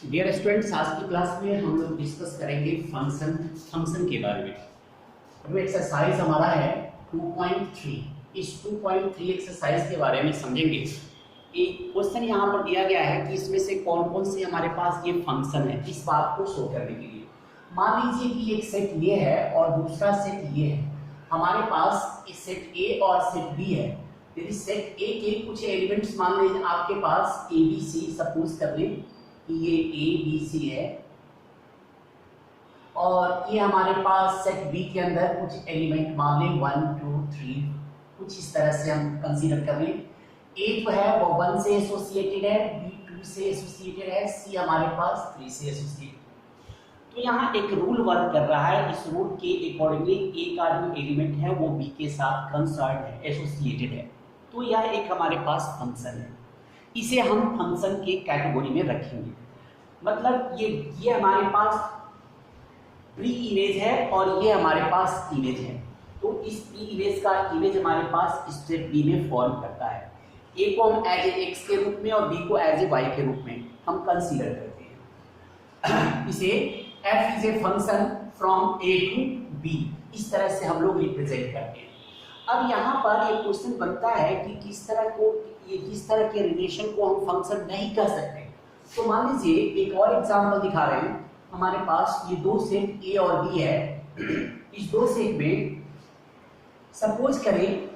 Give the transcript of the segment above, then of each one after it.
Dear students, आज की class में हम लोग डिस्कस करेंगे फंक्शन के बारे में। जो एक्सरसाइज हमारा है 2.3, इस 2.3 एक्सरसाइज के बारे में समझेंगे। एक क्वेश्चन यहाँ पर दिया गया है कि इसमें से कौन कौन से हमारे पास ये फंक्शन है, इस बात को शो करने के लिए। मान लीजिए कि एक सेट ये है और दूसरा सेट ये है। हमारे पास एक सेट ए और सेट बी है। यदि सेट ए के कुछ एलिमेंट्स मान लीजिए आपके पास ए बी सी, सपोज कर लें कि ये ए बी सी है, और ये हमारे पास सेट बी के अंदर कुछ एलिमेंट मान लें 1 2 3, कुछ इस तरह से हम कंसीडर कर लें। ए जो है वो 1 से एसोसिएटेड है, बी 2 से एसोसिएटेड है, सी हमारे पास 3 से एसोसिएटेड। तो यहाँ एक रूल वर्क कर रहा है। इस रूल के अकॉर्डिंगली ए का जो एलिमेंट है वो बी के साथ कंसर्न है, एसोसिएटेड है। तो यह एक हमारे पास फंक्शन है। इसे हम फंक्शन के कैटेगरी में रखेंगे। मतलब ये हमारे पास प्री इमेज है और ये हमारे पास इमेज है। तो इस प्री इमेज का इमेज हमारे पास स्टेप बी में फॉर्म करता है। ए को हम एज ए एक्स के रूप में और बी को एज ए वाई के रूप में हम कंसीडर करते हैं। इसे f is a function from A to B, इस तरह से हम लोग रिप्रेजेंट करते हैं। अब यहाँ पर ये क्वेश्चन बनता है कि किस तरह के रिलेशन को हम फंक्शन नहीं कर सकते। तो मान लीजिए एक और एग्जांपल दिखा रहे हैं। हमारे पास ये दो सेट ए और बी है। इस दो सेट में सपोज करें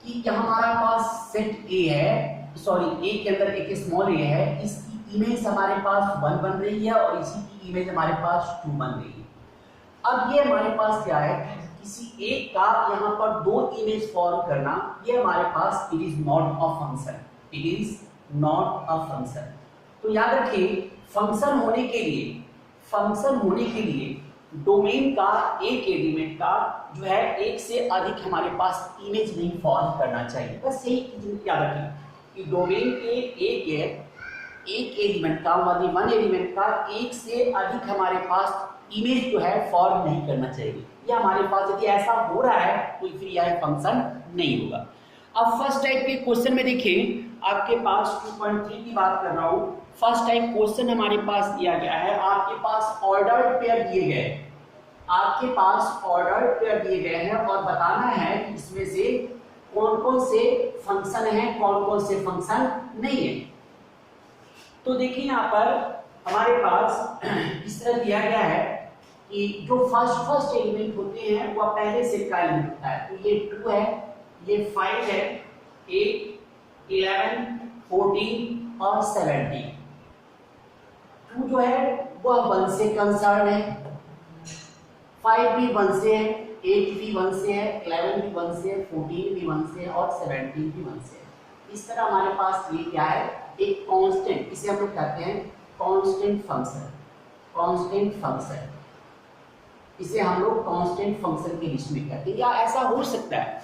कि यहाँ हमारे पास सेट ए है, सॉरी ए के अंदर एक स्मॉल ए है। इसकी इमेज हमारे पास 1 बन रही है और इसी की इमेज हमारे पास 2 बन रही है। अब ये हमारे पास क्या है, किसी एक का यहाँ पर दो इमेज फॉर्म करना, ये हमारे पास it is not a function, it is not a function. तो याद रखिए फंक्शन होने के लिए डोमेन का एक एलिमेंट का जो है एक से अधिक हमारे पास इमेज नहीं फॉर्म करना चाहिए। बस यही याद रखिए कि डोमेन के एक एलिमेंट का वन एलिमेंट का एक से अधिक हमारे पास इमेज जो है फॉर्म नहीं करना चाहिए। या हमारे पास यदि ऐसा हो रहा है तो फिर यह फंक्शन नहीं होगा। अब फर्स्ट टाइप के क्वेश्चन में देखिए, आपके पास 2.3 की बात कर रहा हूं। फर्स्ट टाइप क्वेश्चन हमारे पास दिया गया है। आपके पास ऑर्डर्ड पेयर दिए गए हैं और बताना है कि इसमें से कौन कौन से फंक्शन है, कौन कौन से फंक्शन नहीं है। तो देखिए यहाँ पर हमारे पास इस तरह दिया गया है कि जो फर्स्ट एलिमेंट होते हैं वो पहले सेट का एलिमेंट होता है। तो ये 2 है, ये 5 है, 8 11 14 और 17। 2 जो है वह 1 से कंसर्न है, 5 भी 1 से है, 8 भी 1 से है, 11 भी 1 से है, 14 भी 1 से है और 17 भी 1 से है। इस तरह हमारे पास ये क्या है, एक कांस्टेंट, इसे हम लोग कहते हैं कांस्टेंट फंक्शन। इसे हम लोग कांस्टेंट फंक्शन के लिस्ट में कहते हैं। या ऐसा हो सकता है,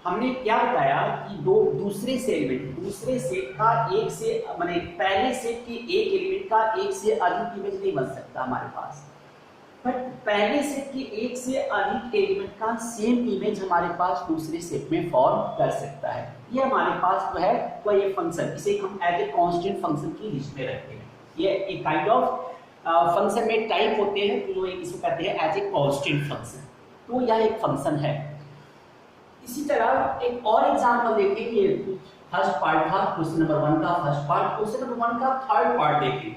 हमने क्या बताया कि दूसरे सेट का एक से माने पहले सेट के एक एलिमेंट का एक से अधिक इमेज नहीं बन सकता हमारे पास, बट पहले सेट के एक से अधिक एलिमेंट का सेम इमेज हमारे पास दूसरे सेट में फॉर्म कर सकता है। ये हमारे पास जो है वह ये फंक्शन, इसे हम एज ए कांस्टेंट फंक्शन की लिस्ट में रखते हैं। ये एक काइंड ऑफ फंक्शन में टाइप होते हैं, तो जो इसको कहते हैं एज ए कांस्टेंट फंक्शन। तो यह एक फंक्शन है। इसी तरह एक और एग्जांपल देखिए। ये फर्स्ट पार्ट था क्वेश्चन नंबर 1 का फर्स्ट पार्ट। क्वेश्चन नंबर 1 का थर्ड पार्ट देखिए।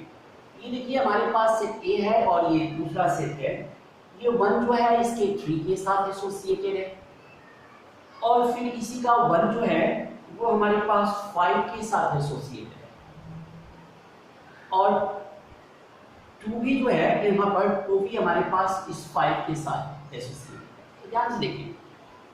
ये देखिए हमारे पास सेट ए है और ये दूसरा सेट है। ये 1 जो है इसके 3 के साथ एसोसिएटेड है, और फिर इसी का 1 जो है वो हमारे पास 5 के साथ एसोसिएटेड है, और 2 भी जो है यहाँ पर 2 भी हमारे पास इस 5 के साथ एसोसिएटेड है। तो ध्यान से देखिए,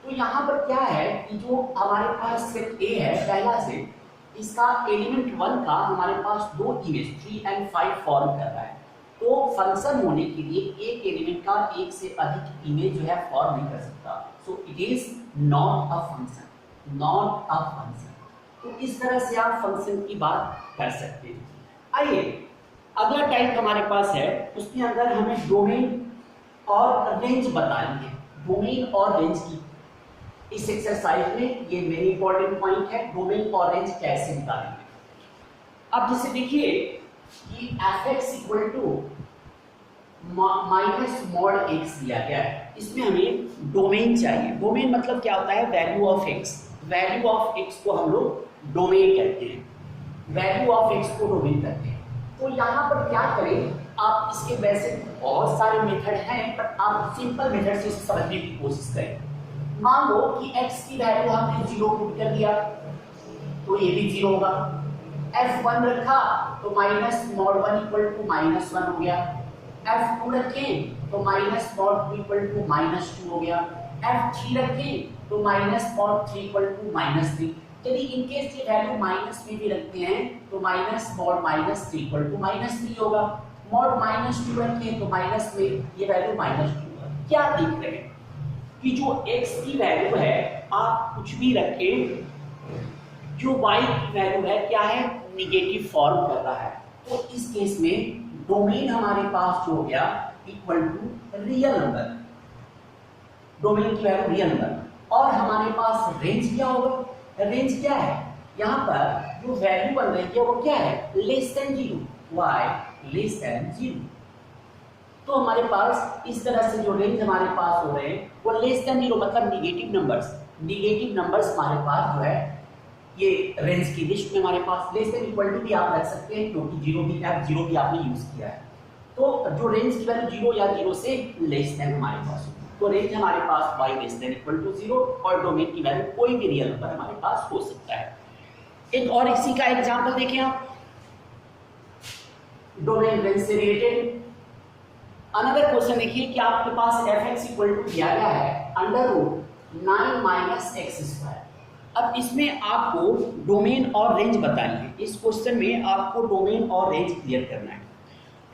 तो यहाँ पर क्या है कि जो हमारे पास सेट ए है पहला सेट, इसका एलिमेंट 1 का हमारे पास 2 इमेज 3 और 5 फॉर्म कर रहा है। तो फंक्शन होने के लिए एक एलिमेंट का एक से अधिक इमेज जो है फॉर्म नहीं कर सकता। So it is not a function. तो इस तरह से आप फंक्शन की बात कर सकते हैं। आइए अगला टाइप हमारे पास है, उसके अंदर हमें डोमेन और रेंज बतानी है। डोमेन और रेंज की इस एक्सरसाइज में ये वेरी इंपॉर्टेंट पॉइंट है, डोमेन और रेंज कैसे निकालेंगे। अब जैसे देखिए कि F X equal to minus mod X दिया गया है, इसमें हमें डोमेन चाहिए। डोमेन मतलब क्या होता है, value of x. Value of x को हम लोग डोमेन कहते हैं, वैल्यू ऑफ एक्स को डोमेन कहते हैं। तो यहाँ पर क्या करें, आप इसके वैसे बहुत सारे मेथड हैं, पर आप सिंपल मेथड से इसे समझने की कोशिश करें। मान लो कि x की वैल्यू हमने 0 पुट कर दिया तो ये भी 0 होगा। f1 रखा तो minus mod 1 equal to minus 1 हो गया। f2 रखें तो minus mod 2 equal to minus 2 हो गया। f3 रखें तो minus mod 3 equal to minus 3। यदि इनकेस ये वैल्यू माइनस में भी रखते हैं तो minus mod minus 3 equal to minus 3 होगा। मॉड माइनस 2 रखें तो माइनस में ये वैल्यू माइनस 2 होगा। क्या देख रहे हैं कि जो x की वैल्यू है आप कुछ भी रखें, जो y की वैल्यू है क्या है, निगेटिव फॉर्म कर रहा है। तो इस केस में डोमेन हमारे पास जो हो गया equal to real number, domain की वैल्यू रियल नंबर। और हमारे पास रेंज क्या होगा, रेंज क्या है, यहाँ पर जो वैल्यू बन रही है वो क्या है, less than 0, y less then 0। तो हमारे पास इस तरह से जो रेंज हमारे पास हो रहे हैं वो लेस देन 0 मतलब निगेटिव नंबर्स, निगेटिव नंबर्स हमारे पास जो है ये रेंज की लिस्ट में हमारे पास लेस देन इक्वल टू भी आप रख सकते हैं, क्योंकि जीरो भी आपने यूज किया है। तो जो रेंज की वैल्यू 0 या 0 से लेस देन हमारे पास, तो रेंज हमारे पास y less than equal to 0 और डोमेन की वैल्यू कोई भी रियल नंबर हमारे पास हो सकता है। एक और इसी का एग्जांपल देखें आप, डोमेन रेंज से रिलेटेड अनदर क्वेश्चन देखिए कि आपके पास fx इक्वल टू दिया गया है under root 9 minus X square. अब इसमें आपको डोमेन और रेंज बताइए, इस क्वेश्चन में आपको डोमेन और रेंज क्लियर करना है।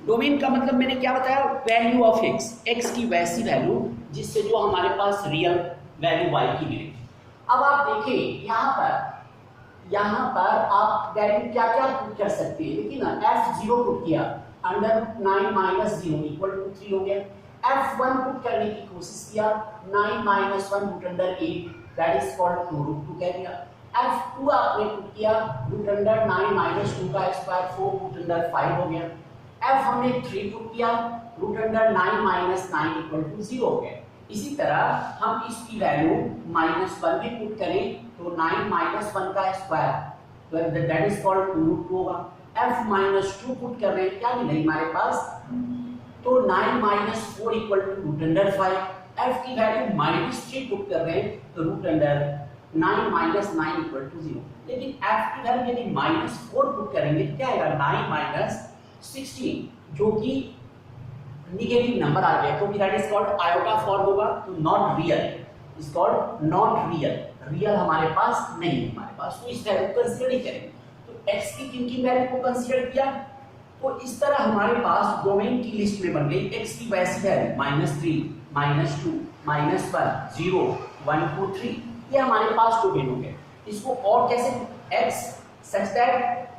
डोमेन का मतलब मैंने क्या बताया, वैल्यू ऑफ एक्स, एक्स की वैसी वैल्यू जिससे जो हमारे पास रियल वैल्यू y की मिले। अब आप देखिए यहाँ पर आप वैल्यू क्या क्या पुट कर सकते हैं, देखिए ना, f0 पुट किया अंडर 9 माइनस 0 इक्वल टू 3 हो गया। f1 पुट करने की कोशिश किया 9 minus 1 root under 8 that is called 2 root 2 कह दिया। f2 आपने पुट किया रूट अंडर 9 माइनस 2 का स्क्वायर 4 रूट अंडर 5 हो गया। f हमने 3 पुट किया root under 9 minus 9 equal to 0 हो गया। इसी तरह हम इसकी वैल्यू -1 भी पुट करें तो 9 माइनस 1 का square that is called 2 root 2 होगा। f माइनस 2 पुट कर रहे हैं, क्या मिले हमारे पास, तो 9 minus 4 equal to root under 5। f की वैल्यू -3 पुट कर रहे हैं तो root under 9 minus 9 equal to 0। लेकिन f की वैल्यू यदि -4 पुट करेंगे तो क्या आएगा, 9 माइनस 16 जो कि निगेटिव नंबर आ गया, क्योंकि that is called iota form होगा, तो not real, is called not real, real हमारे पास नहीं है हमारे पास, तो इस वैल्यू को कंसीडर नहीं करेंगे। तो x की किन वैल्यू को कंसीडर किया, तो इस तरह हमारे पास डोमेन की लिस्ट में बन गई x की वैसी वैल्यू -3 -2 -1 0 1 2 3, ये हमारे पास डोमेन हो गए। इसको और कैसे, x such that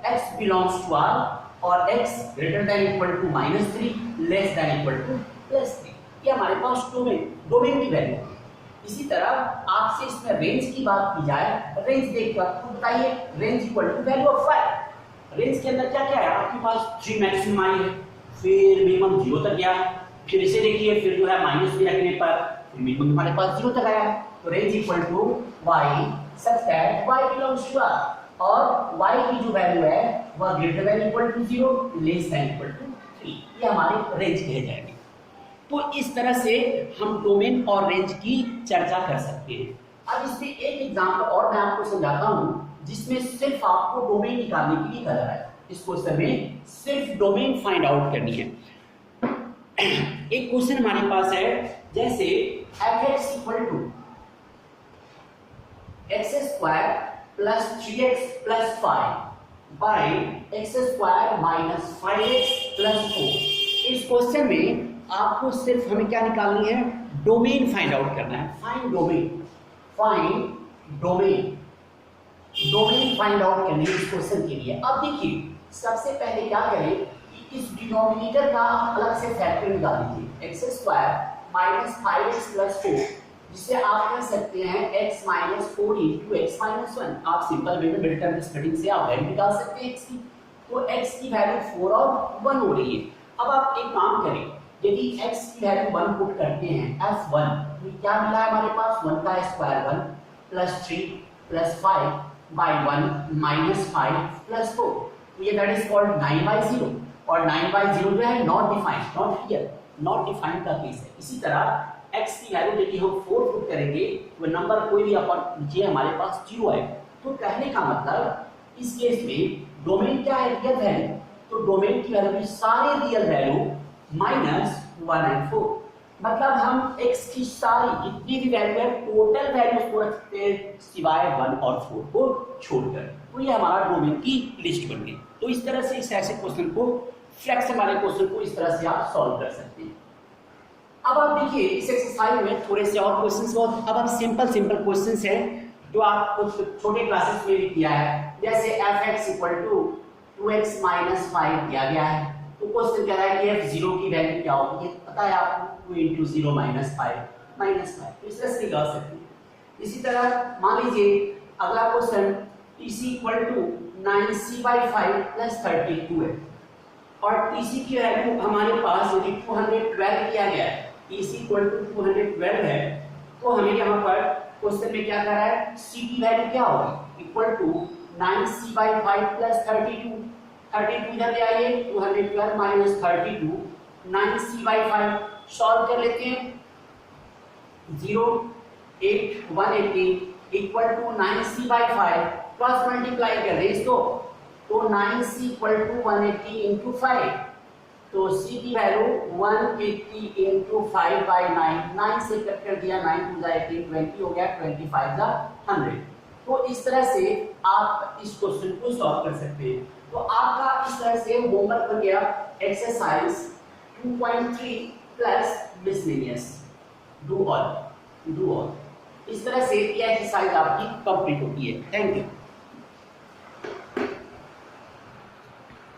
x belongs to R और x greater than equal to -3 less than equal to +3, ये हमारे पास डोमेन की वैल्यू। इसी तरह आपसे इसमें रेंज की बात की जाए, रेंज देखकर आपको बताइए, range equal to value of 5। Range के अंदर क्या क्या है आपके पास, 3 मैक्सिमम आई है, फिर मिनिमम 0 तक गया, फिर इसे देखिए, फिर जो है माइनस भी रखने पर मिनिमम हमारे पास 0 तक आया। तो range equal to y such that y belongs to R और y की जो वैल्यू है वह greater than equal to 0 less than equal to 3, ये हमारे रेंज कहे जाएंगे। तो इस तरह से हम डोमेन और रेंज की चर्चा कर सकते हैं। अब इसमें एक एग्जांपल और मैं आपको समझाता हूं जिसमें सिर्फ आपको डोमेन निकालने के लिए कहा जा रहा है। इस क्वेश्चन में सिर्फ डोमेन फाइंड आउट करनी है। एक क्वेश्चन हमारे पास है, जैसे fx equal to x square plus 3x plus 5 by X square minus 5x plus 4। इस क्वेश्चन में आपको सिर्फ हमें क्या निकालनी है, डोमेन फाइंड आउट करना है। फाइंड डोमेन फाइंड आउट करनी है इस क्वेश्चन के लिए। अब देखिए सबसे पहले क्या करें कि इस डिनोमिनेटर का अलग से फैक्टर निकाल दीजिए, x square minus 5x plus 4, जिसे आप कह सकते हैं x minus 4 into x minus 1। आप सिंपल वे में मिड टर्म स्प्लिटिंग से आप वैल्यू निकाल सकते हैं x की। तो x की वैल्यू 4 और 1 हो रही है। अब आप एक काम करें, यदि x की वैल्यू 1 पुट करते हैं f1, तो क्या मिला है हमारे पास 1 का square 1 plus 3 plus 5 by 1 minus 5 plus 4, तो ये दैट इज कॉल्ड 9/0। और 9/0 जो है not defined, not here, not defined का केस है। इसी तरह x की वैल्यू यदि हम 4 पुट करेंगे तो नंबर कोई भी अपन लीजिए हमारे पास 0 है। तो कहने का मतलब इस केस में डोमेन क्या है, रियल वैल्यू, तो डोमेन की वैल्यू सारे रियल वैल्यू माइनस 1 एंड 4, मतलब हम x की सारी जितनी भी वैल्यू है टोटल वैल्यूज को रखते हैं सिवाय 1 और 4 को छोड़कर। तो ये हमारा डोमेन की लिस्ट बन गई। तो इस तरह से इस ऐसे क्वेश्चन को, फ्रैक्शन वाले क्वेश्चन को इस तरह से आप सॉल्व कर सकते हैं। अब आप देखिए इस एक्सरसाइज में थोड़े से और क्वेश्चंस को, अब हम सिंपल क्वेश्चंस हैं जो आपको छोटे क्लासेस में भी किया है, जैसे fx = 2x - 5 दिया गया है। तो क्वेश्चन कह रहा है कि f0 की वैल्यू क्या होगी, ये पता है आपको, 2 × 0 - 5 -5, तो इस तरह से निकाल सकते हैं। इसी तरह मान लीजिए अगला क्वेश्चन tc = 9c/5 + 32 है, और tc की वैल्यू हमारे पास यदि 212 किया गया है, tc = 212 है, तो हमें यहाँ पर क्वेश्चन में क्या कर रहा है, c की वैल्यू क्या होगी, इक्वल टू 9c/5 + 32, 32 इधर ले आइए, 212 - 32, 9c/5 सॉल्व कर लेते हैं, 0 8 180 = 9c/5, क्रॉस मल्टीप्लाई कर रहे हैं इसको, तो 9c = 180 × 5, तो c की वैल्यू 180 × 5/9, 9 से कट कर दिया, 9 × 2 = 18, 20 हो गया, 25 = 100। तो इस तरह से आप इस क्वेश्चन को सॉल्व कर सकते हैं। तो आपका इस तरह से होमवर्क बन गया exercise 2.3 plus miscellaneous, do all. इस तरह से ये एक्सरसाइज आपकी कंप्लीट होती है। Thank you.